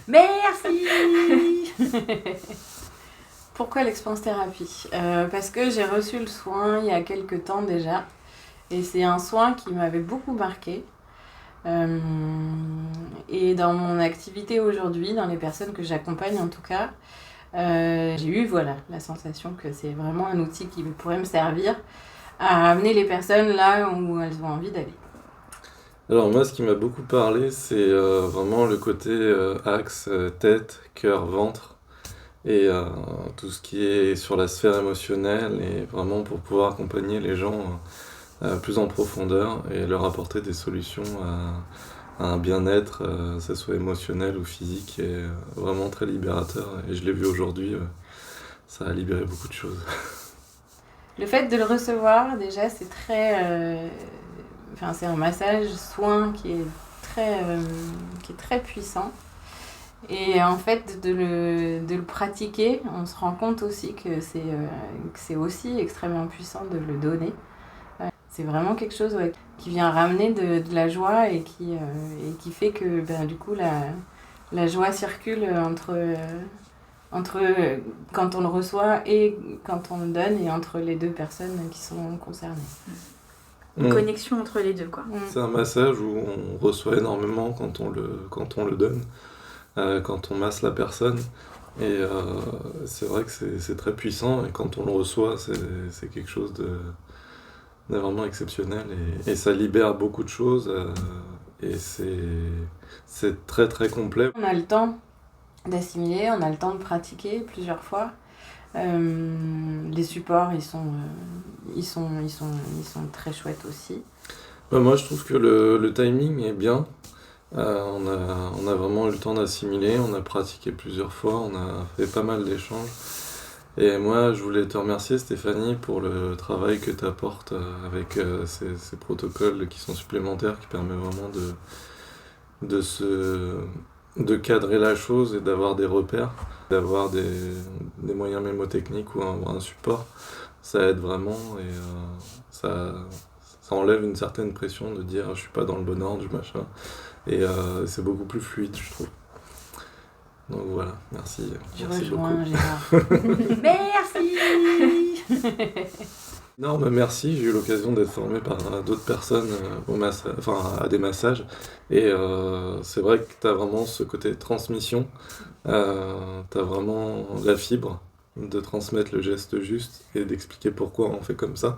Merci. Pourquoi l'expanse-thérapie? Parce que j'ai reçu le soin il y a quelques temps déjà. Et c'est un soin qui m'avait beaucoup marqué. Et dans mon activité aujourd'hui, dans les personnes que j'accompagne en tout cas, j'ai eu la sensation que c'est vraiment un outil qui pourrait me servir à amener les personnes là où elles ont envie d'aller. Alors moi, ce qui m'a beaucoup parlé, c'est vraiment le côté axe tête, cœur, ventre et tout ce qui est sur la sphère émotionnelle et vraiment pour pouvoir accompagner les gens plus en profondeur et leur apporter des solutions à un bien-être, que ce soit émotionnel ou physique, et vraiment très libérateur. Et je l'ai vu aujourd'hui, ça a libéré beaucoup de choses. Le fait de le recevoir, déjà, c'est très... c'est un massage soin qui est très puissant. Et en fait, de le pratiquer, on se rend compte aussi que c'est aussi extrêmement puissant de le donner. C'est vraiment quelque chose qui vient ramener de la joie et qui fait que du coup la joie circule entre quand on le reçoit et quand on le donne et entre les deux personnes qui sont concernées. Une connexion entre les deux, quoi. C'est un massage où on reçoit énormément quand on le donne, quand on masse la personne. Et c'est vrai que c'est très puissant, et quand on le reçoit, c'est quelque chose de vraiment exceptionnel, et ça libère beaucoup de choses, et c'est très très complet. On a le temps d'assimiler, on a le temps de pratiquer plusieurs fois. Les supports, ils sont très chouettes aussi. Moi, je trouve que le timing est bien. On a vraiment eu le temps d'assimiler, on a pratiqué plusieurs fois, on a fait pas mal d'échanges. Et moi, je voulais te remercier, Stéphanie, pour le travail que tu apportes avec ces protocoles qui sont supplémentaires, qui permettent vraiment de cadrer la chose et d'avoir des repères, d'avoir des moyens mémotechniques ou un support. Ça aide vraiment, et ça enlève une certaine pression de dire je suis pas dans le bon ordre, du machin. Et c'est beaucoup plus fluide, je trouve. Donc voilà, merci. Je Merci rejoins beaucoup. Gérard. Merci. Non, mais merci, j'ai eu l'occasion d'être formé par d'autres personnes à des massages. Et c'est vrai que tu as vraiment ce côté transmission, tu as vraiment la fibre de transmettre le geste juste et d'expliquer pourquoi on fait comme ça.